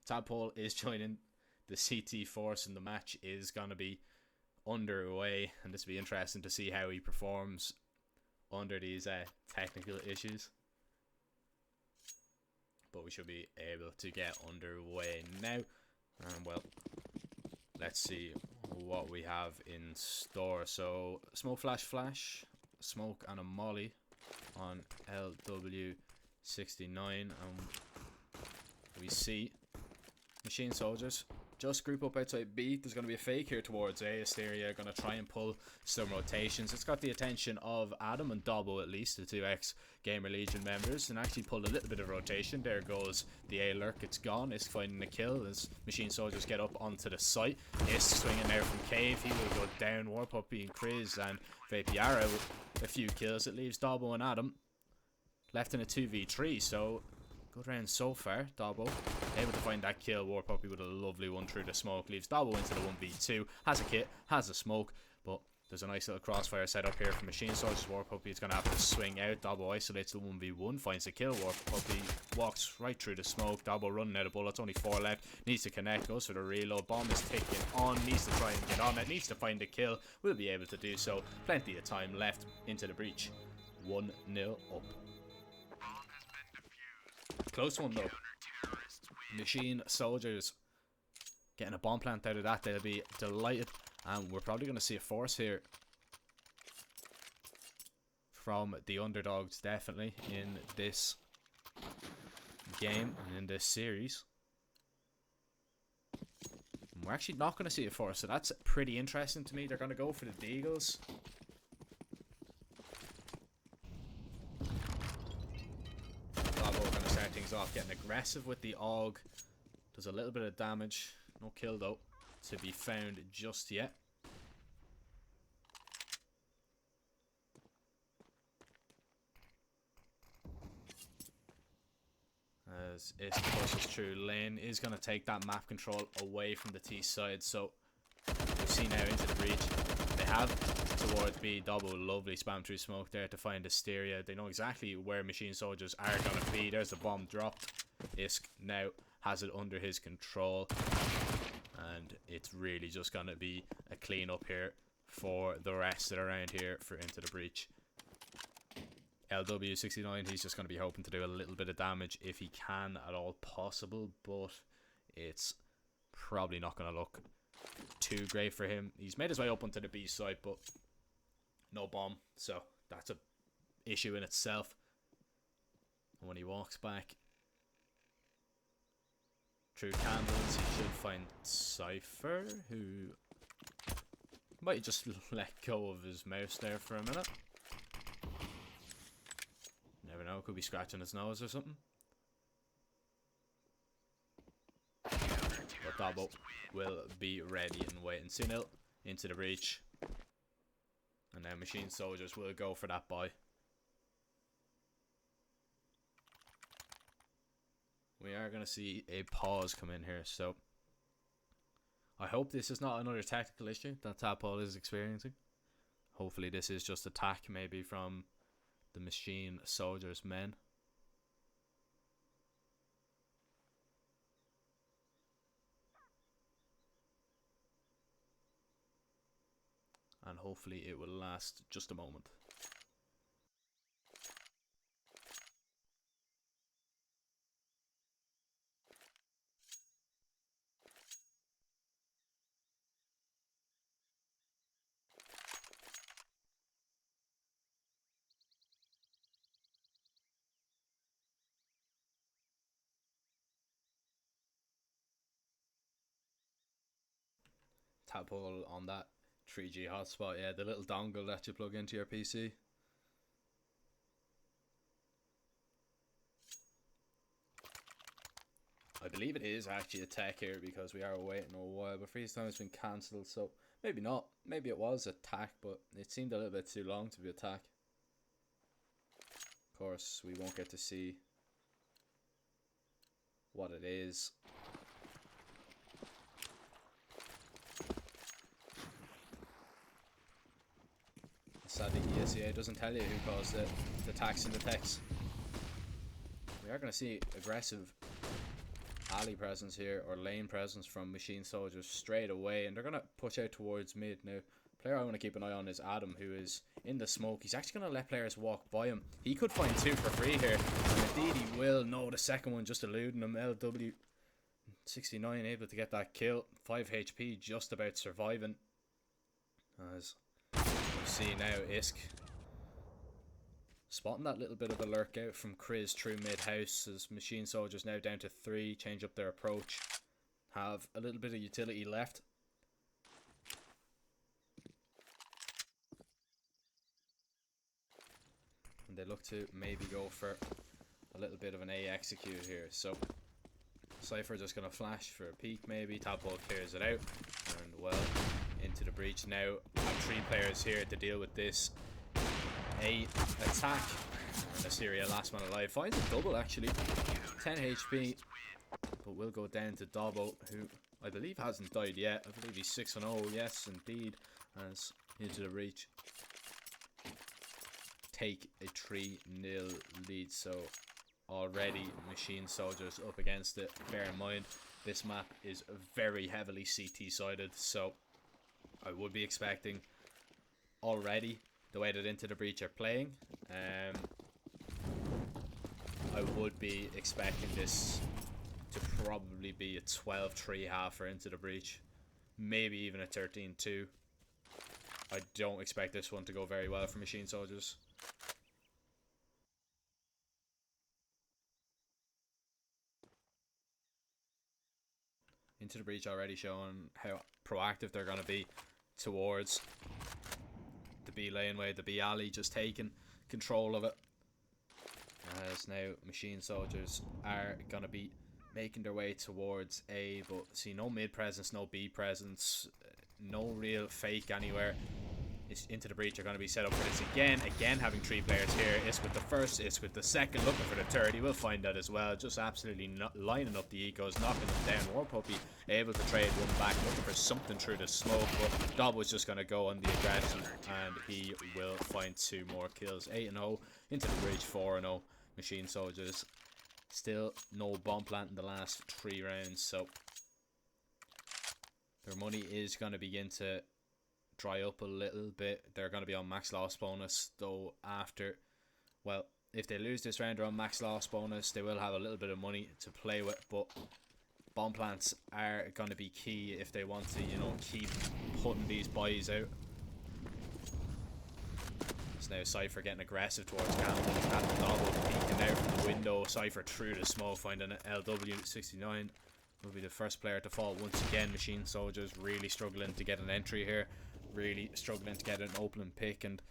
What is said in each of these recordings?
Tadpole is joining the CT force, and the match is going to be underway, and this will be interesting to see how he performs under these technical issues. But we should be able to get underway now. And well, let's see what we have in store. So smoke flash, smoke and a molly on LW69, and we see machine soldiers just group up outside B. There's going to be a fake here towards A. ESEA going to try and pull some rotations. It's got the attention of Adam and Dobbo, at least, the two ex-Gamer Legion members, and actually pulled a little bit of rotation. There goes the A lurk. It's gone. It's finding the kill as machine soldiers get up onto the site. Is swinging there from Cave. He will go down. War Puppy and Kriz and Vapiara with a few kills. It leaves Dobbo and Adam left in a 2v3, so good round so far. Dobbo able to find that kill. War Puppy with a lovely one through the smoke. Leaves Dobbo into the 1v2. Has a kit, has a smoke, but there's a nice little crossfire set up here for machine soldiers. War Puppy is going to have to swing out. Dobbo isolates the 1v1, finds the kill. War Puppy walks right through the smoke. Dobbo running out of bullets, only 4 left. Needs to connect, goes for the reload. Bomb is ticking on, needs to try and get on it, needs to find the kill. Will be able to do so. Plenty of time left into the breach. 1-0 up. Close one though. Machine soldiers getting a bomb plant out of that. They'll be delighted, and we're probably going to see a force here from the underdogs, definitely, in this game and in this series. And we're actually not going to see a force, so that's pretty interesting to me. They're going to go for the Deagles. Things off, getting aggressive with the AUG. Does a little bit of damage. No kill though to be found just yet. As it pushes through lane, is going to take that map control away from the T side. So we see now into the breach. They have towards B. Double lovely spam through smoke there to find ESEA. They know exactly where machine soldiers are going to be. There's the bomb dropped. Isk now has it under his control, and it's really just going to be a clean up here for the rest of the round here for into the breach. LW69, he's just going to be hoping to do a little bit of damage if he can at all possible, but it's probably not going to look too great for him. He's made his way up onto the B side, but no bomb, so that's a issue in itself. And when he walks back through candles, he should find Cypher, who might just let go of his mouse there for a minute. Never know, could be scratching his nose or something. But Dobbo will be ready and waiting. 2-0 into the breach. And now machine soldiers will go for that buy. We are going to see a pause come in here, so I hope this is not another tactical issue that Tadpole is experiencing. Hopefully this is just attack maybe from the machine soldiers men. And hopefully it will last just a moment. Tadpole on that 3G hotspot, yeah, the little dongle that you plug into your PC. I believe it is actually a tech here because we are waiting a while, but freeze time has been cancelled, so maybe not. Maybe it was attack, but it seemed a little bit too long to be attack. Of course, we won't get to see what it is. Sadly, ESEA doesn't tell you who caused the attacks in the text. We are going to see aggressive alley presence here, or lane presence from Machine Soldiers straight away, and they're going to push out towards mid. Now, player I want to keep an eye on is Adam, who is in the smoke. He's actually going to let players walk by him. He could find 2 for free here, and indeed he will. No, the second one just eluding him. LW 69 able to get that kill. 5 HP, just about surviving. As you see now, Isk spotting that little bit of a lurk out from Chris through mid-house, as Machine Soldiers now down to 3, change up their approach, have a little bit of utility left. And they look to maybe go for a little bit of an A execute here. So Cypher just going to flash for a peek maybe. Tadpole clears it out. And well, into the breach now. Have 3 players here to deal with this. A attack. And ESEA, last man alive, finds a double actually. 10 HP. But will go down to Dobbo, who I believe hasn't died yet. I believe he's 6-0. Yes, indeed. As into the breach. Take a 3-0 lead. So already Machine Soldiers up against it. Bear in mind, this map is very heavily CT sided, so I would be expecting already the way that Into the Breach are playing, I would be expecting this to probably be a 12-3 half for Into the Breach, maybe even a 13-2. I don't expect this one to go very well for Machine Soldiers. Into the Breach already showing how proactive they're going to be towards the B laneway, the B alley, just taking control of it. As now Machine Soldiers are going to be making their way towards A, but see, no mid presence, no B presence, no real fake anywhere. It's Into the Breach are going to be set up for this again having 3 players here. It's with the first, it's with the second, looking for the third. He will find that as well, just absolutely not lining up the ecos, knocking them down. War Puppy able to trade one back, looking for something through the smoke, but Dob was just going to go on the aggression, and he will find 2 more kills. 8-0, Into the Breach 4-0. Machine Soldiers still no bomb plant in the last 3 rounds, so their money is going to begin to dry up a little bit. They're going to be on max loss bonus, though. After, well, if they lose this round, they're on max loss bonus. They will have a little bit of money to play with, but bomb plants are going to be key if they want to, you know, keep putting these buys out. It's now Cypher getting aggressive towards Campbell. At the double, peeking out from the window. Cypher through the smoke, finding an LW69 will be the first player to fall once again. Machine Soldiers really struggling to get an entry here, really struggling to get an opening pick, and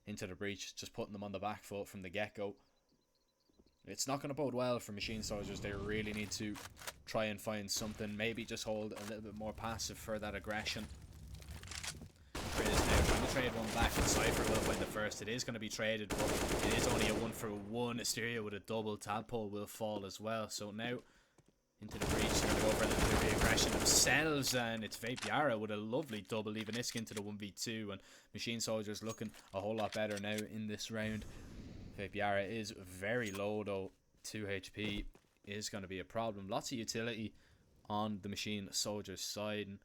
Into the Breach just putting them on the back foot from the get-go. It's not going to bode well for Machine Soldiers. They really need to try and find something, maybe just hold a little bit more passive for that aggression. Chris now trying to trade one back, and Cypher will find the first. It is going to be traded, but it is only a 1-for-1. ESEA with a double. Tadpole will fall as well. So now Into the Breach, they're going to go for a little bit of aggression themselves, and it's Vapiara with a lovely double, leaving Isk into the 1v2, and Machine Soldiers looking a whole lot better now in this round. Vapiara is very low though, 2 HP is going to be a problem. Lots of utility on the Machine Soldiers side, and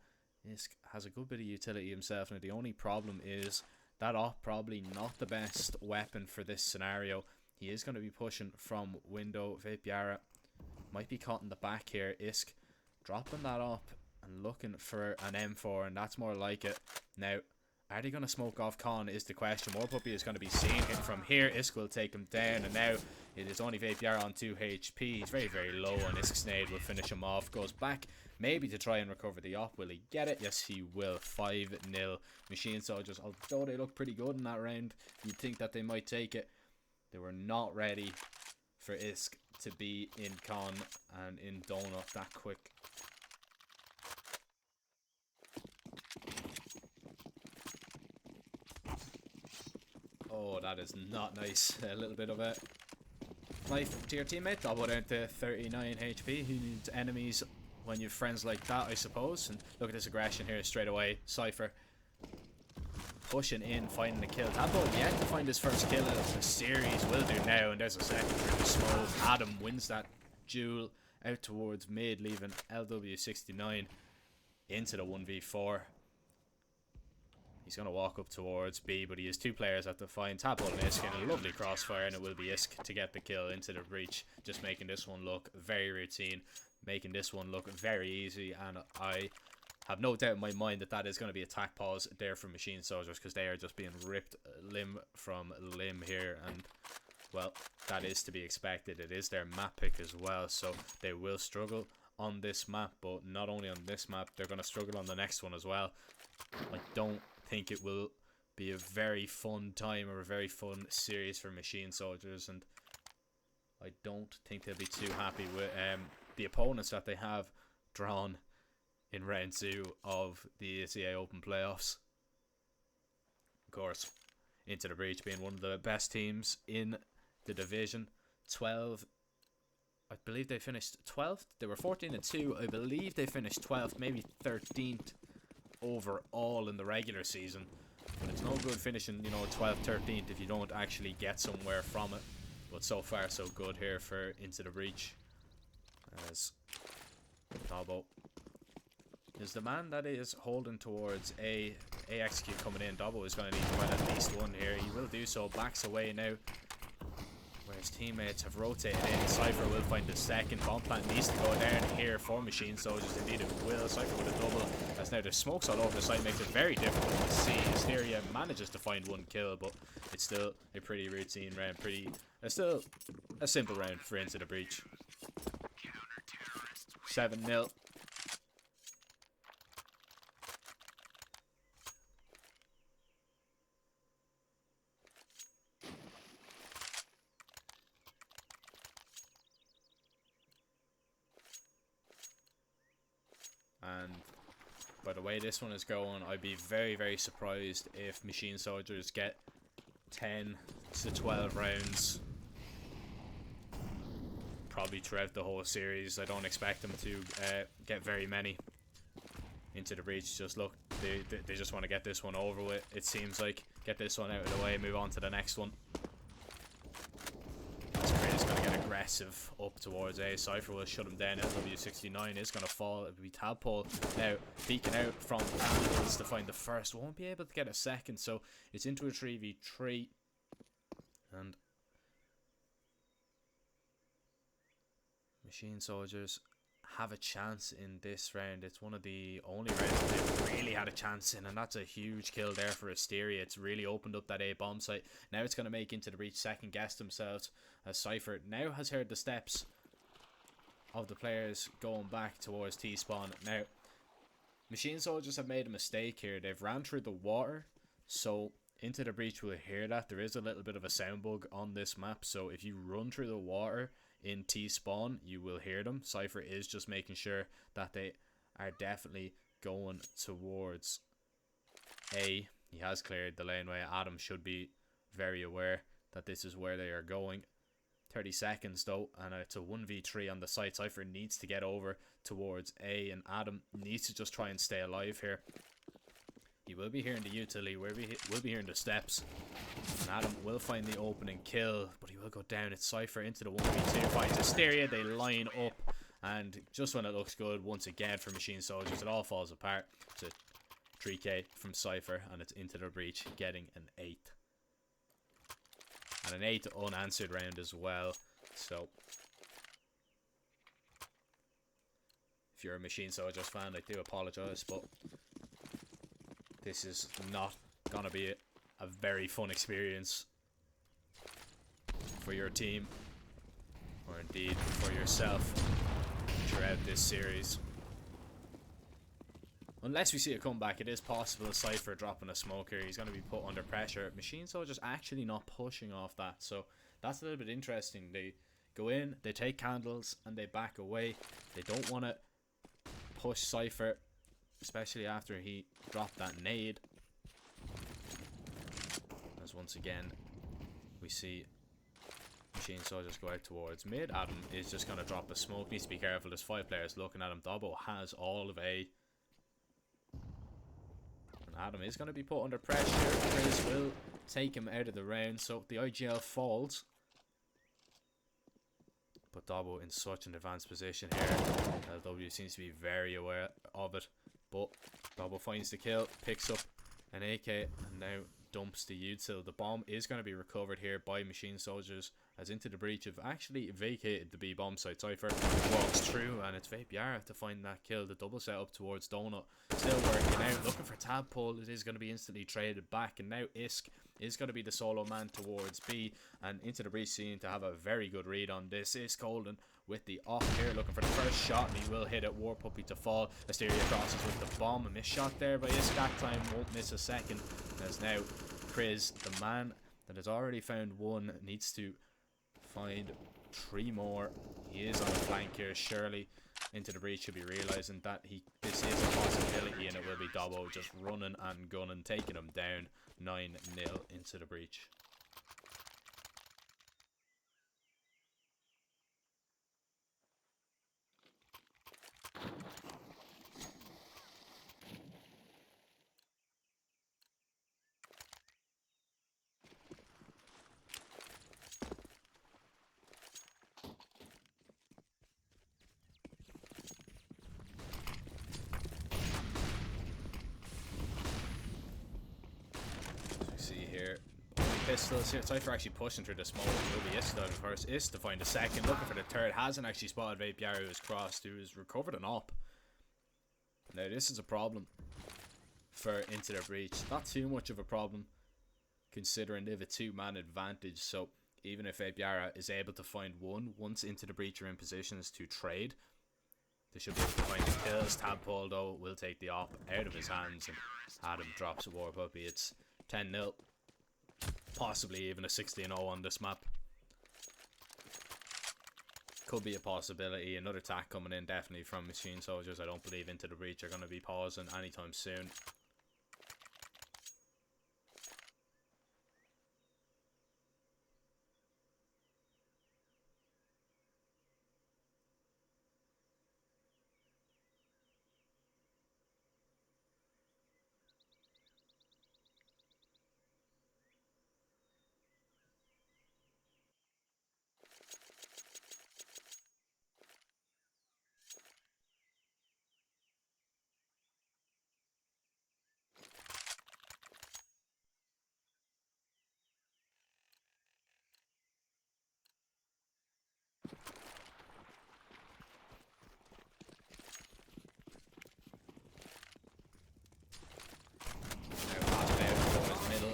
Isk has a good bit of utility himself. Now the only problem is that probably not the best weapon for this scenario. He is going to be pushing from window. Vapiara might be caught in the back here. Isk dropping that up and looking for an M4, and that's more like it. Now, are they going to smoke off Con is the question. War Puppy is going to be seeing him from here. Isk will take him down, and now it is only Vapiara on 2 HP. He's very, very low, and Isk Snade will finish him off. Goes back maybe to try and recover the op. Will he get it? Yes, he will. 5-0. Machine Soldiers, although they look pretty good in that round, you'd think that they might take it. They were not ready for Isk to be in Con and in Donut that quick. Oh, that is not nice. A little bit of a knife to your teammate. Double down to 39 HP. Who needs enemies when you have friends like that, I suppose? And look at this aggression here straight away. Cypher pushing in, finding the kill. Tadpole yet to find his first kill of the series. Will do now, and there's a second through the smoke. Adam wins that duel out towards mid, leaving LW69 into the 1v4. He's going to walk up towards B, but he has two players at the fine. Tap on Isk and a lovely crossfire, and it will be Isk to get the kill into the breach, just making this one look very routine, making this one look very easy, and I have no doubt in my mind that that is going to be attack pause there for Machine Soldiers, because they are just being ripped limb from limb here, and well, that is to be expected. It is their map pick as well, so they will struggle on this map, but not only on this map, they're going to struggle on the next one as well. I don't think it will be a very fun time or a very fun series for Machine Soldiers, and I don't think they'll be too happy with the opponents that they have drawn in round 2 of the ESEA Open Playoffs. Of course, Into the Breach being one of the best teams in the division. 12, I believe they finished 12th. They were 14-2. I believe they finished 12th, maybe 13th overall in the regular season. But it's no good finishing, you know, 12th, 13th if you don't actually get somewhere from it. But so far so good here for Into the Breach, as Dobbo is the man that is holding towards A execute coming in. Dobbo is going to need to win at least one here. He will do so. Backs away now, where his teammates have rotated in. Cypher will find the second. Bomb plant needs to go down here for Machine Soldiers. Indeed it will. Cypher with a double. As now there's smokes all over the site, makes it very difficult to see. Hysteria manages to find one kill, but it's still a pretty routine round. Still a simple round for Into the Breach. 7-0. And by the way this one is going, I'd be very, very surprised if Machine Soldiers get 10 to 12 rounds probably throughout the whole series. I don't expect them to get very many. Into the Breach just look, they just want to get this one over with, it seems like. Get this one out of the way, move on to the next one. Is going to get aggressive up towards A. Cypher will shut him down. LW69 is going to fall. It will be Tadpole now peeking out from angles to find the first. Won't be able to get a second, so it's into a 3v3. And Machine Soldiers have a chance in this round. It's one of the only rounds they've really had a chance in, and that's a huge kill there for Hysteria. It's really opened up that A bomb site. Now it's going to make Into the Breach second guess themselves, as Cypher now has heard the steps of the players going back towards T-spawn. Now Machine Soldiers have made a mistake here. They've ran through the water, so Into the Breach will hear that. There is a little bit of a sound bug on this map, so if you run through the water in T-spawn, you will hear them. Cypher is just making sure that they are definitely going towards A. He has cleared the laneway. Adam should be very aware that this is where they are going. 30 seconds though, and it's a 1v3 on the site. Cypher needs to get over towards A, and Adam needs to just try and stay alive here. He will be hearing the utility, will be hearing the steps, and Adam will find the opening kill, but he will go down. It's Cypher into the 1v2, finds Hysteria, they line up, and just when it looks good, once again for Machine Soldiers, it all falls apart. It's a 3k from Cypher, and it's Into the Breach getting an 8. And an 8 unanswered round as well, so if you're a Machine Soldiers fan, I do apologise, but this is not gonna be a very fun experience for your team, or indeed for yourself, throughout this series. Unless we see a comeback, it is possible a Cypher dropping a smoke here. He's going to be put under pressure. Machine Soldiers actually not pushing off that, so that's a little bit interesting. They go in, they take candles, and they back away. They don't want to push Cypher, especially after he dropped that nade. As once again, we see Machine Soldiers go out towards mid. Adam is just going to drop a smoke. Needs to be careful. There's 5 players looking at him. Dobbo has all of A. And Adam is going to be put under pressure. Chris will take him out of the round. So the IGL falls. But Dobbo in such an advanced position here. LW seems to be very aware of it. But Dobbo finds the kill, picks up an AK, and now dumps the util. The bomb is going to be recovered here by machine soldiers, as Into the Breach have actually vacated the B bomb site. Cypher walks through, and it's Vape Yara to find that kill. The double set up towards Donut, still working out, looking for Tadpole. It is going to be instantly traded back, and now Isk is going to be the solo man towards B, and Into the Breach seem to have a very good read on this. Isk Holden with the off here, looking for the first shot, and he will hit it. War Puppy to fall. Asteria crosses with the bomb. A missed shot there by Isk. That time won't miss a second, as now Kriz, the man that has already found one, needs to find 3 more. He is on a flank here. Surely Into the Breach should be realizing that this is a possibility, and it will be Dobbo just running and gunning, taking him down. 9-0 Into the Breach. Pistols here. Cypher actually pushing through the smoke. Will be Is to first. Is to find a second. Looking for the third. Hasn't actually spotted Vape Yara, who has crossed, who has recovered an op. Now this is a problem for Into the Breach. Not too much of a problem, considering they have a 2-man advantage. So even if Vape Yara is able to find one, once Into the Breach are in positions to trade, they should be able to find the kills. Tadpole though will take the op out of his hands, and Adam drops a War Puppy. It's 10-0. Possibly even a 16-0 on this map. Could be a possibility. Another attack coming in definitely from machine soldiers. I don't believe Into the Breach are going to be pausing anytime soon.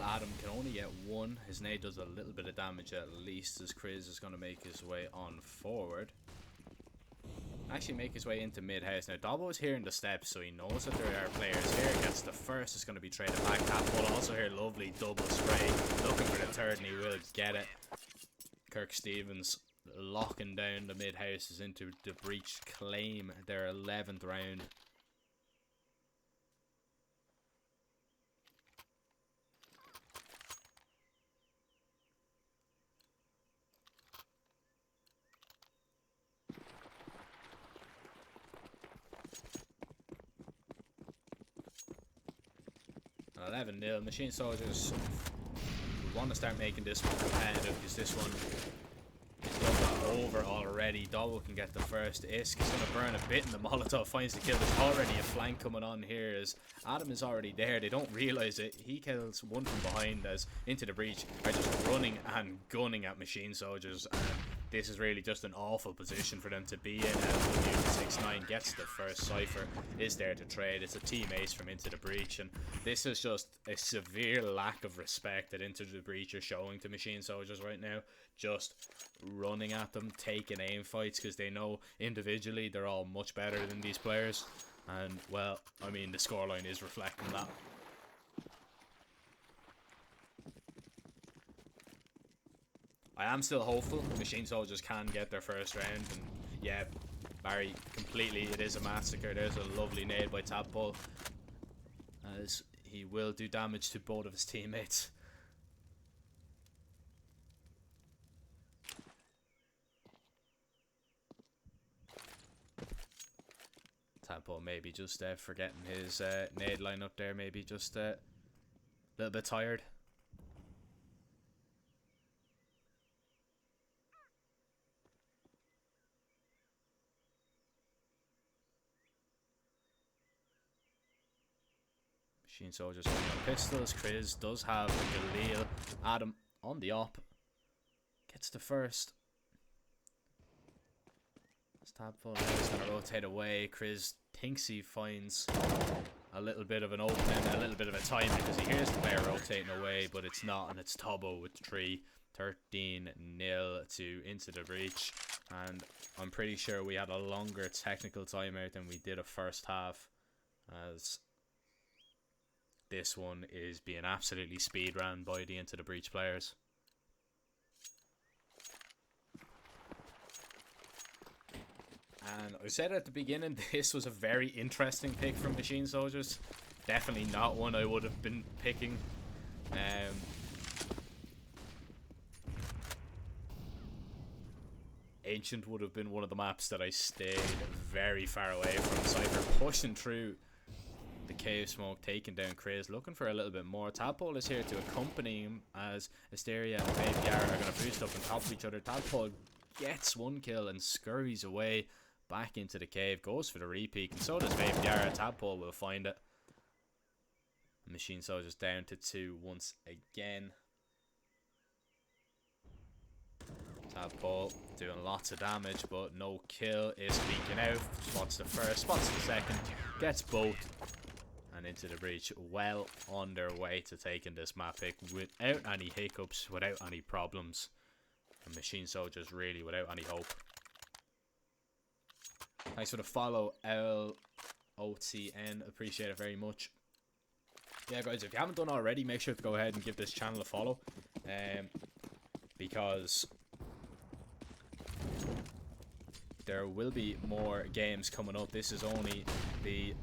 Adam can only get one. His nade does a little bit of damage at least, as Kriz is going to make his way on forward. Actually make his way into mid-house. Now Dobbo is hearing the steps, so he knows that there are players here. Gets the first, is going to be traded back. Tadpole also here, lovely double spray. Looking for the third, and he will get it. Kirk Stevens locking down the mid-house is Into the Breach claim their 11th round. And 11-0. Machine soldiers want to start making this one competitive, because this one is over already. Dobbo can get the first. Isk is going to burn a bit in the Molotov, finds the kill. There's already a flank coming on here, as Adam is already there. They don't realise it. He kills one from behind, as Into the Breach are just running and gunning at machine soldiers. And this is really just an awful position for them to be in. LW69 gets the first. Cypher is there to trade. It's a team ace from Into the Breach, and this is just a severe lack of respect that Into the Breach are showing to machine soldiers right now. Just running at them, taking aim fights, because they know individually they're all much better than these players. And well, I mean, the scoreline is reflecting that. I am still hopeful machine soldiers can get their first round, and yeah, Barry, completely, it is a massacre. There's a lovely nade by Tadpole, as he will do damage to both of his teammates. Tadpole maybe just forgetting his nade line up there, maybe just a little bit tired. Machine Soldiers on pistols. Kriz does have a Galil. Adam on the op. Gets the first. Tadpole now is going to rotate away. Kriz thinks he finds a little bit of an opening, a little bit of a time, because he hears the player rotating away, but it's not, and it's Tubbo with 3. 13-0 to Into the Breach, and I'm pretty sure we had a longer technical timeout than we did a first half, as this one is being absolutely speed ran by the Into the Breach players. And I said at the beginning, this was a very interesting pick from Machine Soldiers. Definitely not one I would have been picking. Ancient would have been one of the maps that I stayed very far away from. Cypher pushing through the cave smoke, taking down Kriz, looking for a little bit more. Tadpole is here to accompany him as Asteria and Baby Yara are going to boost up on top of each other. Tadpole gets 1 kill and scurries away back into the cave, goes for the repeat, and so does Baby Yara. Tadpole will find it. Machine Soldiers down to 2 once again. Tadpole doing lots of damage, but no kill. Is leaking out. Spots the first, spots the second, gets both, and Into the Breach well on their way to taking this map pick without any hiccups, without any problems. And Machine Soldiers really without any hope. Thanks for the follow, LOTN. Appreciate it very much. Yeah, guys, if you haven't done already, make sure to go ahead and give this channel a follow. Because there will be more games coming up. This is only the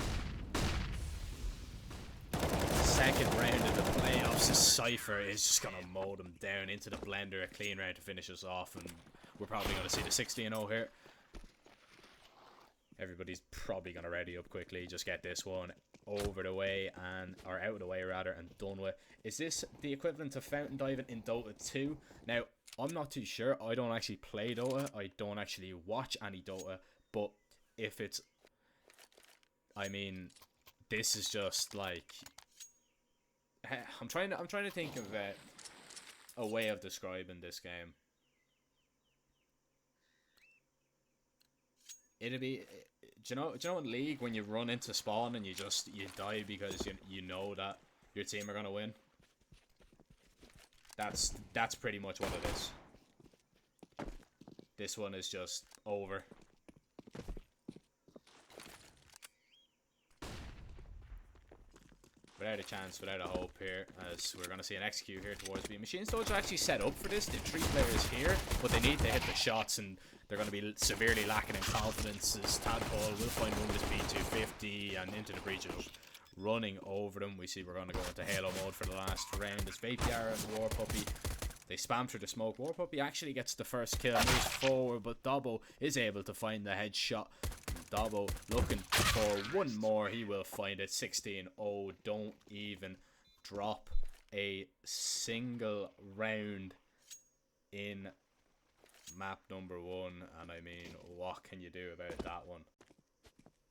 second round of the playoffs. The Cypher is just going to mow them down into the blender. A clean round to finish us off, and we're probably going to see the 60-0 here. Everybody's probably going to ready up quickly. Just get this one over the way, or out of the way rather, and done with. Is this the equivalent of fountain diving in Dota 2? Now, I'm not too sure. I don't actually play Dota. I don't actually watch any Dota. But if it's, I mean, this is just like, I'm trying to think of a way of describing this game. It'd be, do you know in League when you run into spawn and you die because you know that your team are gonna win? That's pretty much what it is. This one is just over. Without a chance, without a hope here, as we're going to see an execute here towards B. Machine Soldiers are actually set up for this. They have 3 players here, but they need to hit the shots, and they're going to be severely lacking in confidence, as Tadpole will find one with his P250 and Into the Breach is running over them. We see we're going to go into Halo mode for the last round. As Baby Yara and War Puppy, they spam through the smoke. War Puppy actually gets the first kill, moves forward, but Dobbo is able to find the headshot. Dobbo looking for one more. He will find it. 16-0. Don't even drop a single round in map number 1. And I mean, what can you do about that one?